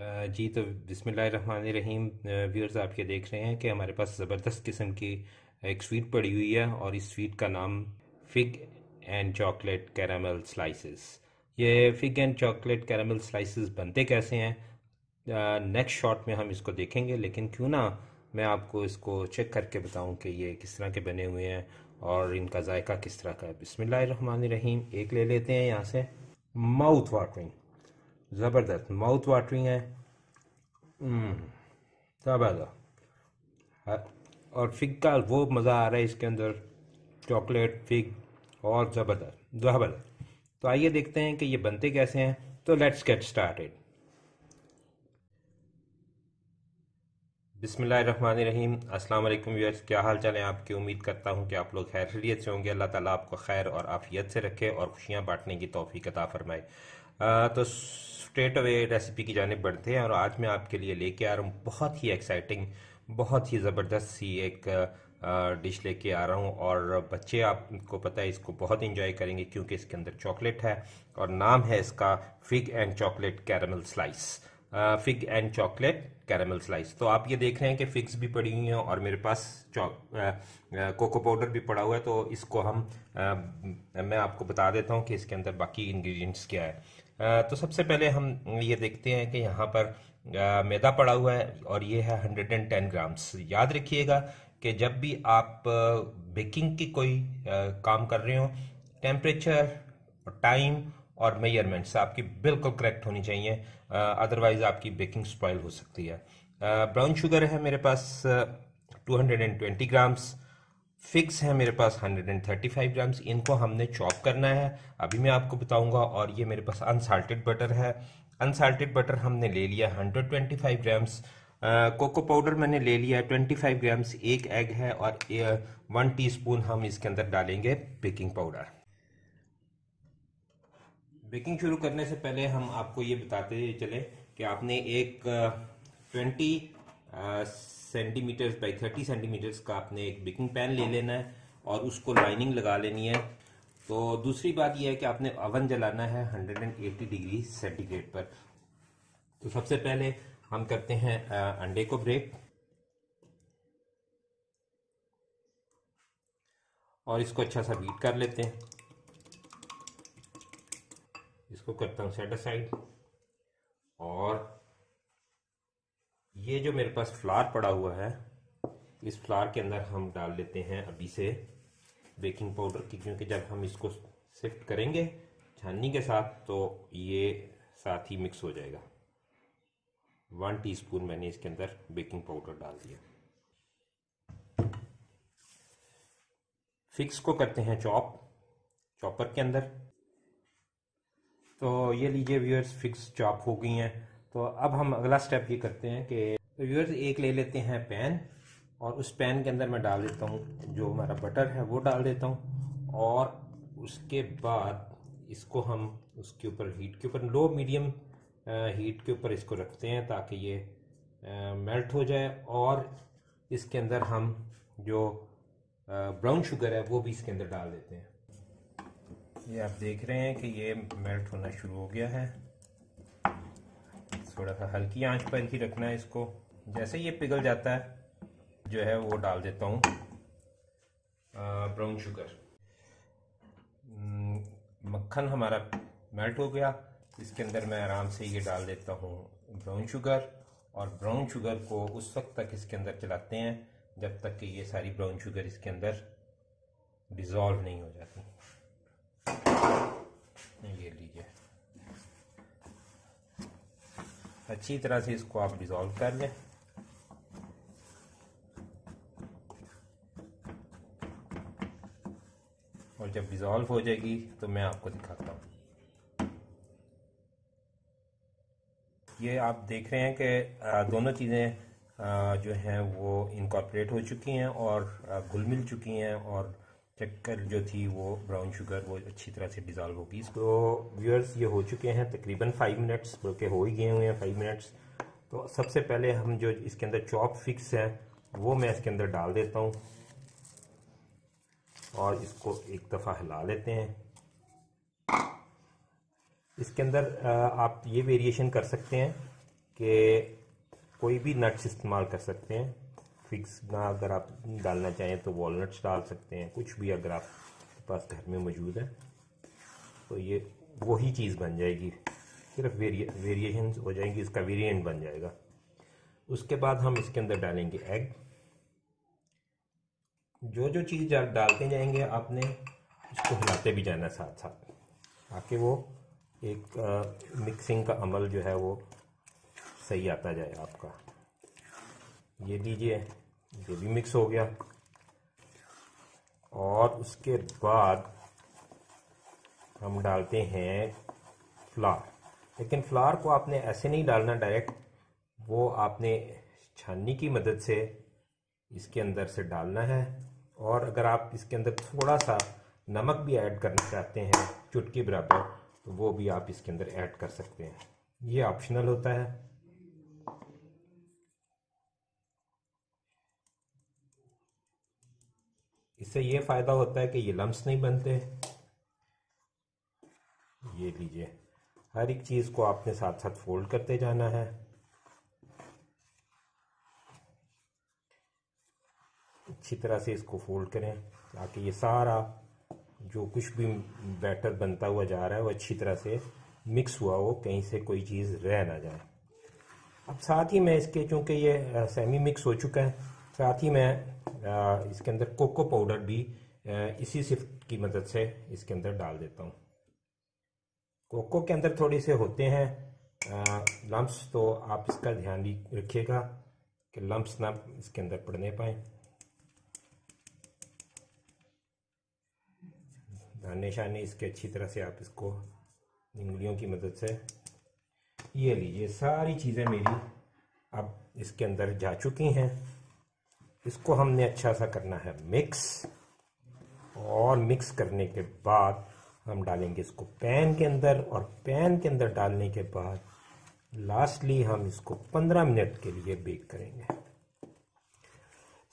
जी तो बिस्मिल्लाहिर्रहमानिर्रहीम। व्यूअर्स, आप ये देख रहे हैं कि हमारे पास ज़बरदस्त किस्म की एक स्वीट पड़ी हुई है और इस स्वीट का नाम फ़िग एंड चॉकलेट कैरामल स्लाइसेस। ये फ़िग एंड चॉकलेट कैरामल स्लाइसेस बनते कैसे हैं नेक्स्ट शॉट में हम इसको देखेंगे, लेकिन क्यों ना मैं आपको इसको चेक करके बताऊं कि ये किस तरह के बने हुए हैं और इनका जायका किस तरह का है। बिस्मिल्लाहिर्रहमानिर्रहीम। एक ले लेते हैं यहाँ से। माउथ वाटरिंग, ज़बरदस्त माउथ वाटरिंग है। ज़बरदस्त। और फिग का वो मज़ा आ रहा है इसके अंदर, चॉकलेट फिग और ज़बरदस्त ज़बरदस्त। तो आइए देखते हैं कि ये बनते कैसे हैं। तो लेट्स गेट स्टार्टेड। बिस्मिल्लाहिर्रहमानिर्रहीम। अस्सलाम वालेकुम व्यूअर्स, क्या हाल चाल है आपकी। उम्मीद करता हूँ कि आप लोग खैरियत से होंगे। अल्लाह ताला आपको खैर और आफियत से रखे और खुशियाँ बांटने की तौफीक अता फरमाए। तो स्ट्रेट अवे रेसिपी की जानिब बढ़ते हैं और आज मैं आपके लिए लेके आ रहा हूँ बहुत ही एक्साइटिंग, बहुत ही ज़बरदस्त सी एक डिश लेके आ रहा हूँ। और बच्चे, आपको पता है, इसको बहुत इंजॉय करेंगे क्योंकि इसके अंदर चॉकलेट है और नाम है इसका fig and chocolate caramel slice. Fig and chocolate caramel slice. तो आप ये देख रहे हैं कि फिग्स भी पड़ी हुई हैं और मेरे पास कोको पाउडर भी पड़ा हुआ है। तो इसको मैं आपको बता देता हूँ कि इसके अंदर बाकी इंग्रेडिएंट्स क्या है। तो सबसे पहले हम ये देखते हैं कि यहाँ पर मैदा पड़ा हुआ है और ये है 110 ग्राम्स। याद रखिएगा कि जब भी आप बेकिंग की कोई काम कर रहे हो, टेम्परेचर, टाइम और मेजरमेंट्स आपकी बिल्कुल करेक्ट होनी चाहिए, अदरवाइज आपकी बेकिंग स्पॉइल हो सकती है। ब्राउन शुगर है मेरे पास 220 ग्राम्स। फिग्स है मेरे पास 135 ग्राम्स। इनको हमने चॉप करना है, अभी मैं आपको बताऊंगा। और ये मेरे पास अनसाल्टेड बटर है। अनसाल्टेड बटर हमने ले लिया 125 ग्राम्स। कोको पाउडर मैंने ले लिया है 25 ग्राम्स। एक एग है और 1 टीस्पून हम इसके अंदर डालेंगे बेकिंग पाउडर। बेकिंग शुरू करने से पहले हम आपको ये बताते चले कि आपने एक 20 सेंटीमीटर्स बाई 30 सेंटीमीटर्स का आपने एक बेकिंग पैन ले लेना है और उसको लाइनिंग लगा लेनी है। तो दूसरी बात यह है कि आपने अवन जलाना है 180 डिग्री सेंटीग्रेड पर। तो सबसे पहले हम करते हैं अंडे को ब्रेक और इसको अच्छा सा बीट कर लेते हैं। इसको करता हूँ सेट असाइड। और ये जो मेरे पास फ्लार पड़ा हुआ है, इस फ्लार के अंदर हम डाल लेते हैं अभी से बेकिंग पाउडर की, क्योंकि जब हम इसको सिफ्ट करेंगे छाननी के साथ तो ये साथ ही मिक्स हो जाएगा। 1 टीस्पून मैंने इसके अंदर बेकिंग पाउडर डाल दिया। फिक्स को करते हैं चॉपर के अंदर। तो ये लीजिए व्यूअर्स, फिक्स चॉप हो गई हैं। तो अब हम अगला स्टेप ये करते हैं कि व्यूअर्स एक ले लेते हैं पैन और उस पैन के अंदर मैं डाल देता हूँ जो हमारा बटर है वो डाल देता हूँ। और उसके बाद इसको हम उसके ऊपर हीट के ऊपर लो मीडियम हीट के ऊपर इसको रखते हैं ताकि ये मेल्ट हो जाए। और इसके अंदर हम जो ब्राउन शुगर है वो भी इसके अंदर डाल देते हैं। ये आप देख रहे हैं कि ये मेल्ट होना शुरू हो गया है। थोड़ा सा हल्की आंच पर ही रखना है इसको। जैसे ये पिघल जाता है जो है वो डाल देता हूँ ब्राउन शुगर। मक्खन हमारा मेल्ट हो गया। इसके अंदर मैं आराम से ये डाल देता हूँ ब्राउन शुगर। और ब्राउन शुगर को उस वक्त तक इसके अंदर चलाते हैं जब तक कि ये सारी ब्राउन शुगर इसके अंदर डिज़ोल्व नहीं हो जाती। ये लीजिए, अच्छी तरह से इसको आप डिज़ोल्व कर लें। और जब डिज़ोल्व हो जाएगी तो मैं आपको दिखाता हूँ। ये आप देख रहे हैं कि दोनों चीज़ें जो हैं वो इनकॉर्पोरेट हो चुकी हैं और घुल मिल चुकी हैं और शक्कर जो थी वो ब्राउन शुगर वो अच्छी तरह से डिज़ोल्व होगी। तो व्यूअर्स ये हो चुके हैं तकरीबन 5 मिनट्स, बल्कि हो ही गए हुए हैं 5 मिनट्स। तो सबसे पहले हम जो इसके अंदर चॉप फिक्स है वो मैं इसके अंदर डाल देता हूँ और इसको एक दफ़ा हिला लेते हैं। इसके अंदर आप ये वेरिएशन कर सकते हैं कि कोई भी नट्स इस्तेमाल कर सकते हैं। फिक्स ना अगर आप डालना चाहें तो वॉलनट्स डाल सकते हैं, कुछ भी अगर आपके पास घर में मौजूद है तो ये वही चीज़ बन जाएगी, सिर्फ वेरिएशंस हो जाएंगी, इसका वेरिएंट बन जाएगा। उसके बाद हम इसके अंदर डालेंगे एग। जो जो चीज़ आप डालते जाएंगे आपने इसको हिलाते भी जाना साथ साथ, ताकि वो एक मिक्सिंग का अमल जो है वो सही आता जाए आपका। ये लीजिए, ये भी मिक्स हो गया। और उसके बाद हम डालते हैं फ्लावर, लेकिन फ्लावर को आपने ऐसे नहीं डालना डायरेक्ट, वो आपने छाननी की मदद से इसके अंदर से डालना है। और अगर आप इसके अंदर थोड़ा सा नमक भी ऐड करना चाहते हैं, चुटकी बराबर, तो वो भी आप इसके अंदर ऐड कर सकते हैं, ये ऑप्शनल होता है। इससे ये फ़ायदा होता है कि ये लम्स नहीं बनते। ये लीजिए, हर एक चीज़ को आपने साथ साथ फोल्ड करते जाना है। अच्छी तरह से इसको फोल्ड करें ताकि ये सारा जो कुछ भी बैटर बनता हुआ जा रहा है वो अच्छी तरह से मिक्स हुआ हो, कहीं से कोई चीज़ रह ना जाए। अब साथ ही मैं इसके, चूँकि ये सेमी मिक्स हो चुका है, साथ ही मैं इसके अंदर कोको पाउडर भी इसी सिफ्ट की मदद से इसके अंदर डाल देता हूँ। कोको के अंदर थोड़े से होते हैं लम्प्स, तो आप इसका ध्यान रखिएगा कि लम्प्स ना इसके अंदर पड़ने पाए। दाने शाने इसके अच्छी तरह से आप इसको उंगलियों की मदद से, ये लीजिए, सारी चीज़ें मेरी अब इसके अंदर जा चुकी हैं। इसको हमने अच्छा सा करना है मिक्स, और मिक्स करने के बाद हम डालेंगे इसको पैन के अंदर, और पैन के अंदर डालने के बाद लास्टली हम इसको 15 मिनट के लिए बेक करेंगे।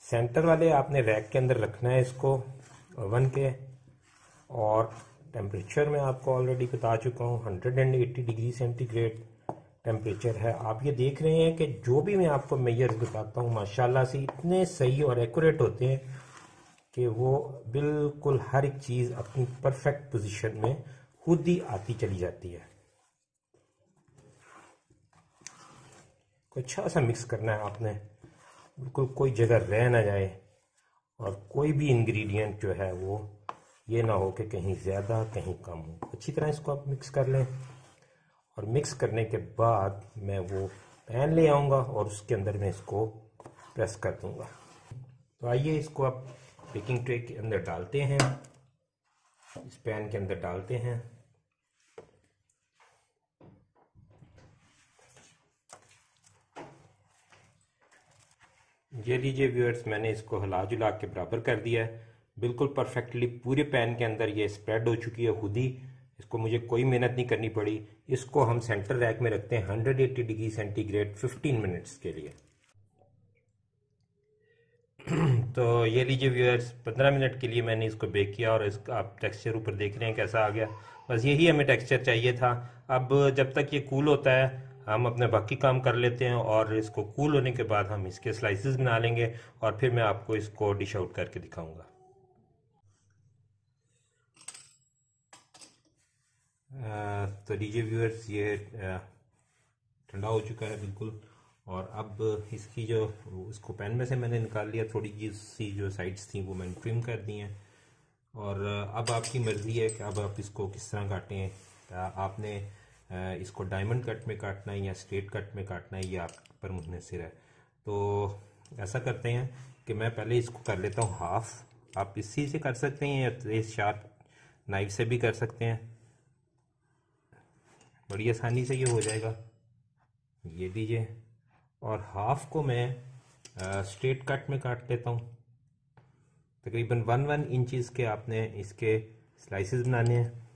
सेंटर वाले आपने रैक के अंदर रखना है इसको ओवन के, और टेम्परेचर मैं आपको ऑलरेडी बता चुका हूँ, 180 डिग्री सेंटीग्रेड टेम्परेचर है। आप ये देख रहे हैं कि जो भी मैं आपको मेजर्स बताता हूँ माशाल्लाह से इतने सही और एक्यूरेट होते हैं कि वो बिल्कुल हर एक चीज़ अपनी परफेक्ट पोजीशन में खुद ही आती चली जाती है। अच्छा सा मिक्स करना है आपने, बिल्कुल कोई जगह रह ना जाए, और कोई भी इंग्रेडिएंट जो है वो ये ना हो कि कहीं ज़्यादा कहीं कम हो। अच्छी तरह इसको आप मिक्स कर लें, और मिक्स करने के बाद मैं वो पैन ले आऊँगा और उसके अंदर मैं इसको प्रेस कर दूँगा। तो आइए इसको आप बेकिंग ट्रे के अंदर डालते हैं, इस पैन के अंदर डालते हैं। ये लीजिए व्यूअर्स, मैंने इसको हिला जुला के बराबर कर दिया है, बिल्कुल परफेक्टली पूरे पैन के अंदर ये स्प्रेड हो चुकी है खुद ही, इसको मुझे कोई मेहनत नहीं करनी पड़ी। इसको हम सेंटर रैक में रखते हैं 180 डिग्री सेंटीग्रेड 15 मिनट्स के लिए। तो ये लीजिए व्यूअर्स, 15 मिनट के लिए मैंने इसको बेक किया, और इसका आप टेक्सचर ऊपर देख रहे हैं कैसा आ गया। बस यही हमें टेक्सचर चाहिए था। अब जब तक ये कूल होता है हम अपने बाकी काम कर लेते हैं, और इसको कूल होने के बाद हम इसके स्लाइसेस बना लेंगे, और फिर मैं आपको इसको डिश आउट करके दिखाऊंगा। तो लीजिए व्यूअर्स, ये ठंडा हो चुका है बिल्कुल, और अब इसकी जो, इसको पैन में से मैंने निकाल लिया, थोड़ी सी जो साइड्स थी वो मैंने ट्रिम कर दी हैं। और अब आपकी मर्ज़ी है कि अब आप इसको किस तरह काटें। आपने इसको डायमंड कट में काटना है या स्ट्रेट कट में काटना है, ये आप पर मुनहसर है। तो ऐसा करते हैं कि मैं पहले इसको कर लेता हूँ हाफ। आप इसी से कर सकते हैं या तेज़ शार्प नाइफ से भी कर सकते हैं, बड़ी आसानी से ये हो जाएगा। ये लीजिए, और हाफ को मैं स्ट्रेट कट में काट लेता हूँ। तकरीबन 1 इंचेस के आपने इसके स्लाइसेस बनाने हैं।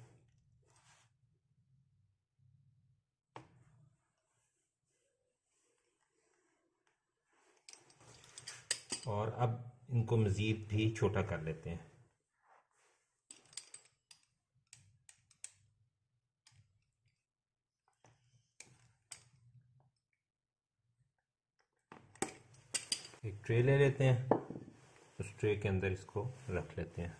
और अब इनको मज़ीद भी छोटा कर लेते हैं। एक ट्रे ले लेते हैं, उस ट्रे के अंदर इसको रख लेते हैं।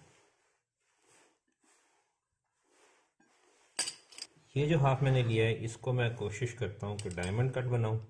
ये जो हाफ मैंने लिया है इसको मैं कोशिश करता हूँ कि डायमंड कट बनाऊँ।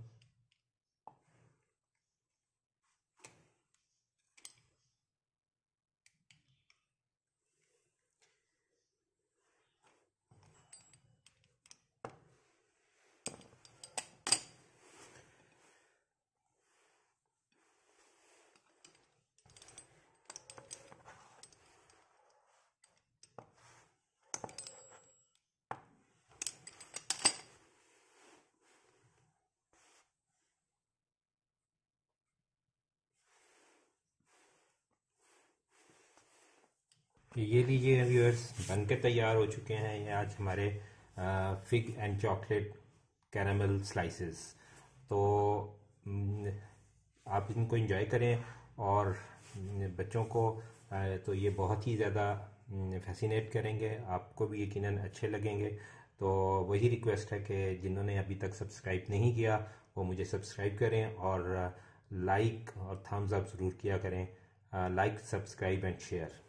ये लीजिए व्यूअर्स, बन के तैयार हो चुके हैं ये आज हमारे fig and chocolate caramel slices. तो आप इनको एंजॉय करें और बच्चों को तो ये बहुत ही ज़्यादा फैसिनेट करेंगे, आपको भी यकीनन अच्छे लगेंगे। तो वही रिक्वेस्ट है कि जिन्होंने अभी तक सब्सक्राइब नहीं किया वो मुझे सब्सक्राइब करें और लाइक और थम्स अप ज़रूर किया करें। Like, subscribe and share.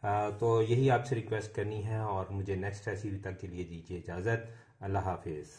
तो यही आपसे रिक्वेस्ट करनी है और मुझे नेक्स्ट रेसिपी तक के लिए दीजिए इजाज़त। अल्लाह हाफिज़।